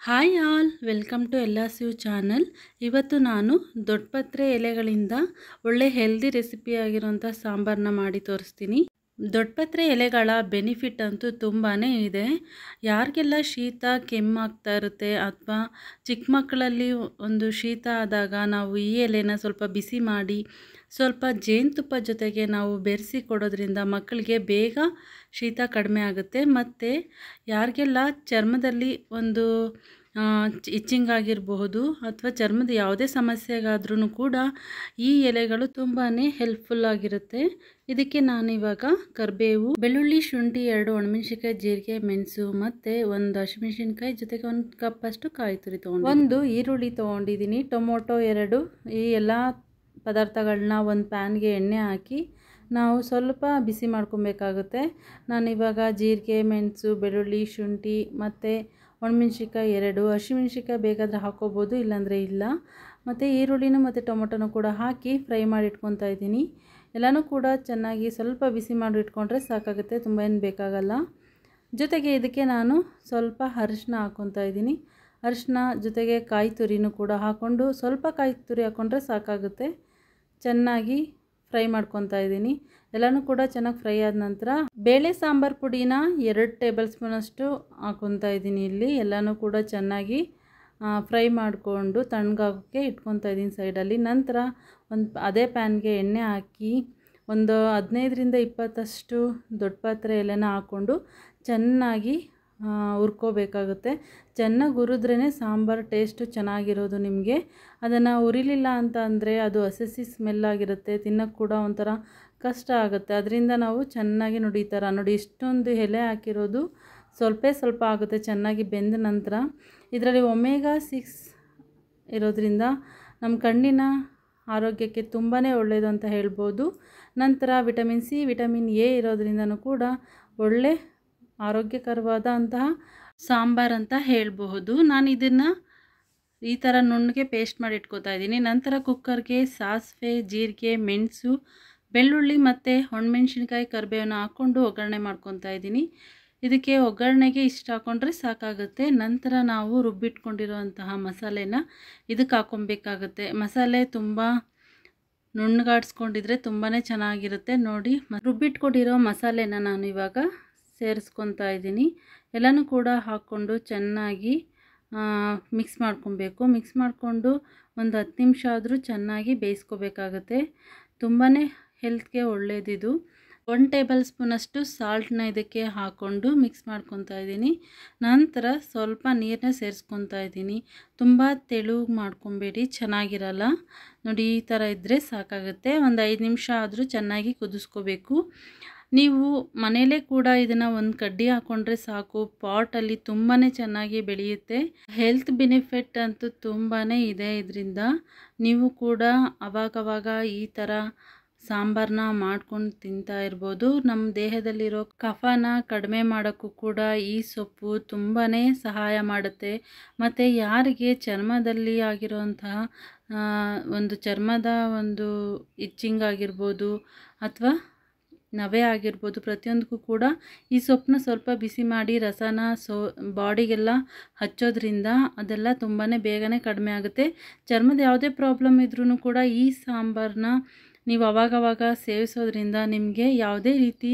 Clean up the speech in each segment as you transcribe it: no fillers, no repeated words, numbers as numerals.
Hi all, welcome to LSU channel. ಇವತ್ತು ನಾನು ದೊಡ್ಡಪತ್ರೆ ಎಲೆಗಳಿಂದ ಒಳ್ಳೆ ಹೆಲ್ದಿ ರೆಸಿಪಿ ಆಗಿರುವಂಥ ಸಾಂಬಾರನ್ನ ಮಾಡಿ ತೋರಿಸ್ತೀನಿ. ದೊಡ್ಡಪತ್ರೆ ಎಲೆಗಳ ಬೆನಿಫಿಟ್ ಅಂತೂ ತುಂಬಾ ಇದೆ. ಯಾರಿಗೆಲ್ಲ ಶೀತ ಕೆಮ್ಮಾಗ್ತಾ ಇರುತ್ತೆ ಅಥವಾ ಚಿಕ್ಕ ಮಕ್ಕಳಲ್ಲಿ ಒಂದು ಶೀತ ಆದಾಗ ನಾವು ಈ ಎಲೆನ ಸ್ವಲ್ಪ ಬಿಸಿ ಮಾಡಿ ಸ್ವಲ್ಪ ಜೇನುತುಪ್ಪ ಜೊತೆಗೆ ನಾವು ಬೆರೆಸಿ ಕೊಡೋದ್ರಿಂದ ಮಕ್ಕಳಿಗೆ ಬೇಗ ಶೀತ ಕಡಿಮೆ ಆಗುತ್ತೆ. ಮತ್ತು ಯಾರಿಗೆಲ್ಲ ಚರ್ಮದಲ್ಲಿ ಒಂದು ಇಚ್ಚಿಂಗ್ ಆಗಿರಬಹುದು ಅಥವಾ ಚರ್ಮದ ಯಾವುದೇ ಸಮಸ್ಯೆಗಾದ್ರೂ ಕೂಡ ಈ ಎಲೆಗಳು ತುಂಬಾ ಹೆಲ್ಪ್ಫುಲ್ ಆಗಿರುತ್ತೆ. ಇದಕ್ಕೆ ನಾನಿವಾಗ ಕರಿಬೇವು, ಬೆಳ್ಳುಳ್ಳಿ, ಶುಂಠಿ, 2 ಒಣಮೆಣಸಿನ್ಕಾಯಿ, ಜೀರಿಗೆ, ಮೆಣಸು ಮತ್ತು ಒಂದು ಹಸಿಮೆಣಸಿನ್ಕಾಯಿ ಜೊತೆಗೆ 1 ಕಪ್ಪಷ್ಟು ಕಾಯಿ ತುರಿ ತೊಗೊಂಡು, 1 ಈರುಳ್ಳಿ ತೊಗೊಂಡಿದ್ದೀನಿ, ಟೊಮೊಟೊ 2. ಈ ಎಲ್ಲ ಪದಾರ್ಥಗಳನ್ನ ಒಂದು ಪ್ಯಾನ್ಗೆ ಎಣ್ಣೆ ಹಾಕಿ ನಾವು ಸ್ವಲ್ಪ ಬಿಸಿ ಮಾಡ್ಕೊಬೇಕಾಗುತ್ತೆ. ನಾನಿವಾಗ ಜೀರಿಗೆ, ಮೆಣಸು, ಬೆಳ್ಳುಳ್ಳಿ, ಶುಂಠಿ ಮತ್ತು ಒಣಮೆಣಸಿನ್ಕಾಯಿ 2, ಹಸಿಮೆಣಸಿನ್ಕಾಯಿ ಬೇಕಾದರೆ ಹಾಕ್ಕೋಬೋದು, ಇಲ್ಲಾಂದರೆ ಇಲ್ಲ. ಮತ್ತು ಈರುಳ್ಳಿನೂ ಮತ್ತು ಟೊಮೊಟೊನೂ ಕೂಡ ಹಾಕಿ ಫ್ರೈ ಮಾಡಿ ಇಟ್ಕೊತಾ ಇದ್ದೀನಿ. ಎಲ್ಲನೂ ಕೂಡ ಚೆನ್ನಾಗಿ ಸ್ವಲ್ಪ ಬಿಸಿ ಮಾಡಿ ಇಟ್ಕೊಂಡ್ರೆ ಸಾಕಾಗುತ್ತೆ, ತುಂಬ ಏನು ಬೇಕಾಗಲ್ಲ. ಜೊತೆಗೆ ಇದಕ್ಕೆ ನಾನು ಸ್ವಲ್ಪ ಅರಿಶಿನ ಹಾಕ್ಕೊತಾ ಇದ್ದೀನಿ. ಅರಿಶಿನ ಜೊತೆಗೆ ಕಾಯಿ ತುರಿನೂ ಕೂಡ ಹಾಕ್ಕೊಂಡು ಸ್ವಲ್ಪ ಕಾಯಿ ತುರಿ ಹಾಕ್ಕೊಂಡ್ರೆ ಸಾಕಾಗುತ್ತೆ. ಚೆನ್ನಾಗಿ ಫ್ರೈ ಮಾಡ್ಕೊತಾ ಇದ್ದೀನಿ. ಎಲ್ಲನೂ ಕೂಡ ಚೆನ್ನಾಗಿ ಫ್ರೈ ಆದ ನಂತರ ಬೇಳೆ ಸಾಂಬಾರು ಪುಡಿನ 2 ಟೇಬಲ್ ಸ್ಪೂನಷ್ಟು ಹಾಕ್ಕೊತಾ ಇದ್ದೀನಿ. ಇಲ್ಲಿ ಎಲ್ಲನೂ ಕೂಡ ಚೆನ್ನಾಗಿ ಫ್ರೈ ಮಾಡಿಕೊಂಡು ತಣ್ಣಗಾಗೋಕ್ಕೆ ಇಟ್ಕೊತಾ ಇದ್ದೀನಿ ಸೈಡಲ್ಲಿ. ನಂತರ ಅದೇ ಪ್ಯಾನ್ಗೆ ಎಣ್ಣೆ ಹಾಕಿ ಒಂದು 15ರಿಂದ 20 ದೊಡ್ಡಪತ್ರೆ ಎಲೆನ ಹಾಕ್ಕೊಂಡು ಚೆನ್ನಾಗಿ ಹುರ್ಕೋಬೇಕಾಗುತ್ತೆ. ಚೆನ್ನಾಗಿ ಹುರಿದ್ರೇ ಸಾಂಬಾರು ಟೇಸ್ಟು ಚೆನ್ನಾಗಿರೋದು ನಿಮಗೆ. ಅದನ್ನು ಹುರಿಲಿಲ್ಲ ಅಂತ ಅಂದರೆ ಅದು ಹಸಿ ಸ್ಮೆಲ್ಲಾಗಿರುತ್ತೆ, ತಿನ್ನೋಕ್ಕೆ ಕೂಡ ಒಂಥರ ಕಷ್ಟ ಆಗುತ್ತೆ. ಅದರಿಂದ ನಾವು ಚೆನ್ನಾಗಿ ನೋಡಿ ಈ ಥರ ನೋಡಿ ಇಷ್ಟೊಂದು ಎಲೆ ಹಾಕಿರೋದು ಸ್ವಲ್ಪ ಆಗುತ್ತೆ ಚೆನ್ನಾಗಿ ಬೆಂದ ನಂತರ. ಇದರಲ್ಲಿ ಒಮೆಗಾ 6 ಇರೋದ್ರಿಂದ ನಮ್ಮ ಕಣ್ಣಿನ ಆರೋಗ್ಯಕ್ಕೆ ತುಂಬಾ ಒಳ್ಳೆಯದು ಅಂತ ಹೇಳ್ಬೋದು. ನಂತರ ವಿಟಮಿನ್ ಸಿ, ವಿಟಮಿನ್ ಎ ಇರೋದ್ರಿಂದನೂ ಕೂಡ ಒಳ್ಳೆ ಆರೋಗ್ಯಕರವಾದಂತಹ ಸಾಂಬಾರು ಅಂತ ಹೇಳಬಹುದು. ನಾನು ಇದನ್ನು ಈ ಥರ ನುಣ್ಣಗೆ ಪೇಸ್ಟ್ ಮಾಡಿ ಇಟ್ಕೋತಾ ಇದ್ದೀನಿ. ನಂತರ ಕುಕ್ಕರ್ಗೆ ಸಾಸಿವೆ, ಜೀರಿಗೆ, ಮೆಣಸು, ಬೆಳ್ಳುಳ್ಳಿ ಮತ್ತು ಒಣಮೆಣಸಿನ್ಕಾಯಿ, ಕರಿಬೇವನ್ನ ಹಾಕ್ಕೊಂಡು ಒಗ್ಗರಣೆ ಮಾಡ್ಕೊತಾ ಇದ್ದೀನಿ. ಇದಕ್ಕೆ ಒಗ್ಗರಣೆಗೆ ಇಷ್ಟು ಹಾಕ್ಕೊಂಡ್ರೆ ಸಾಕಾಗುತ್ತೆ. ನಂತರ ನಾವು ರುಬ್ಬಿಟ್ಕೊಂಡಿರೋಂತಹ ಮಸಾಲೆನ ಇದಕ್ಕೆ ಹಾಕ್ಕೊಬೇಕಾಗುತ್ತೆ. ಮಸಾಲೆ ತುಂಬ ನುಣ್ಣಗಾಡಿಸ್ಕೊಂಡಿದ್ರೆ ತುಂಬಾ ಚೆನ್ನಾಗಿರುತ್ತೆ. ನೋಡಿ, ರುಬ್ಬಿಟ್ಕೊಂಡಿರೋ ಮಸಾಲೆನ ನಾನು ಇವಾಗ ಸೇರಿಸ್ಕೊತಾ ಇದ್ದೀನಿ. ಎಲ್ಲನೂ ಕೂಡ ಹಾಕ್ಕೊಂಡು ಚೆನ್ನಾಗಿ ಮಿಕ್ಸ್ ಮಾಡ್ಕೊಬೇಕು. ಮಿಕ್ಸ್ ಮಾಡಿಕೊಂಡು ಒಂದು 10 ನಿಮಿಷ ಆದರೂ ಚೆನ್ನಾಗಿ ಬೇಯಿಸ್ಕೋಬೇಕಾಗುತ್ತೆ. ತುಂಬಾ ಹೆಲ್ತ್ಗೆ ಒಳ್ಳೆಯದಿದು. 1 ಟೇಬಲ್ ಸ್ಪೂನಷ್ಟು ಸಾಲ್ಟನ್ನ ಇದಕ್ಕೆ ಹಾಕ್ಕೊಂಡು ಮಿಕ್ಸ್ ಮಾಡ್ಕೊತಾ ಇದ್ದೀನಿ. ನಂತರ ಸ್ವಲ್ಪ ನೀರನ್ನ ಸೇರಿಸ್ಕೊತಾ ಇದ್ದೀನಿ. ತುಂಬ ತೆಳುಗೆ ಮಾಡ್ಕೊಬೇಡಿ, ಚೆನ್ನಾಗಿರಲ್ಲ. ನೋಡಿ ಈ ಥರ ಇದ್ದರೆ ಸಾಕಾಗುತ್ತೆ. ಒಂದು 5 ನಿಮಿಷ ಆದರೂ ಚೆನ್ನಾಗಿ ಕುದಿಸ್ಕೋಬೇಕು. ನೀವು ಮನೆಯಲ್ಲೇ ಕೂಡ ಇದನ್ನು ಒಂದು ಕಡ್ಡಿ ಹಾಕ್ಕೊಂಡ್ರೆ ಸಾಕು, ಪಾಟಲ್ಲಿ ತುಂಬಾ ಚೆನ್ನಾಗಿ ಬೆಳೆಯುತ್ತೆ. ಹೆಲ್ತ್ ಬೆನಿಫಿಟ್ ಅಂತೂ ತುಂಬಾ ಇದೆ ಇದರಿಂದ. ನೀವು ಕೂಡ ಅವಾಗವಾಗ ಈ ಥರ ಸಾಂಬಾರನ್ನ ಮಾಡ್ಕೊಂಡು ತಿಂತಾ ಇರ್ಬೋದು. ನಮ್ಮ ದೇಹದಲ್ಲಿರೋ ಕಫನ ಕಡಿಮೆ ಮಾಡೋಕ್ಕೂ ಕೂಡ ಈ ಸೊಪ್ಪು ತುಂಬಾ ಸಹಾಯ ಮಾಡುತ್ತೆ. ಮತ್ತು ಯಾರಿಗೆ ಚರ್ಮದಲ್ಲಿ ಆಗಿರೋಂತಹ ಒಂದು ಚರ್ಮದ ಒಂದು ಇಚ್ಚಿಂಗ್ ಆಗಿರ್ಬೋದು ಅಥವಾ ನವೆ ಆಗಿರ್ಬೋದು, ಪ್ರತಿಯೊಂದಕ್ಕೂ ಕೂಡ ಈ ಸೊಪ್ಪನ್ನ ಸ್ವಲ್ಪ ಬಿಸಿ ಮಾಡಿ ರಸನ ಬಾಡಿಗೆಲ್ಲ ಹಚ್ಚೋದ್ರಿಂದ ಅದೆಲ್ಲ ತುಂಬಾ ಬೇಗನೆ ಕಡಿಮೆ ಆಗುತ್ತೆ. ಚರ್ಮದ ಯಾವುದೇ ಪ್ರಾಬ್ಲಮ್ ಇದ್ರೂ ಕೂಡ ಈ ಸಾಂಬಾರನ್ನ ನೀವು ಅವಾಗವಾಗ ಸೇವಿಸೋದ್ರಿಂದ ನಿಮಗೆ ಯಾವುದೇ ರೀತಿ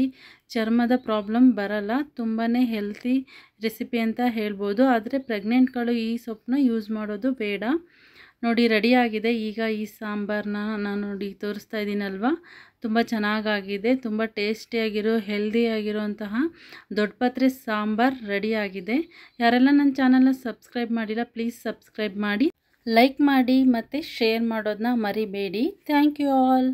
ಚರ್ಮದ ಪ್ರಾಬ್ಲಮ್ ಬರಲ್ಲ. ತುಂಬಾ ಹೆಲ್ತಿ ರೆಸಿಪಿ ಅಂತ ಹೇಳ್ಬೋದು. ಆದರೆ ಪ್ರೆಗ್ನೆಂಟ್ಗಳು ಈ ಸೊಪ್ಪನ್ನ ಯೂಸ್ ಮಾಡೋದು ಬೇಡ. ನೋಡಿ ರೆಡಿಯಾಗಿದೆ. ಈಗ ಈ ಸಾಂಬಾರನ್ನ ನಾನು ನೋಡಿ ತೋರಿಸ್ತಾ ಇದ್ದೀನಲ್ವ, ತುಂಬ ಚೆನ್ನಾಗಾಗಿದೆ. ತುಂಬ ಟೇಸ್ಟಿಯಾಗಿರೋ ಹೆಲ್ದಿಯಾಗಿರೋಂತಹ ದೊಡ್ಡಪತ್ರೆ ಸಾಂಬಾರು ರೆಡಿಯಾಗಿದೆ. ಯಾರೆಲ್ಲ ನನ್ನ ಚಾನಲ್ನ ಸಬ್ಸ್ಕ್ರೈಬ್ ಮಾಡಿಲ್ಲ ಪ್ಲೀಸ್ ಸಬ್ಸ್ಕ್ರೈಬ್ ಮಾಡಿ, ಲೈಕ್ ಮಾಡಿ ಮತ್ತು ಶೇರ್ ಮಾಡೋದನ್ನ ಮರಿಬೇಡಿ. Thank you all.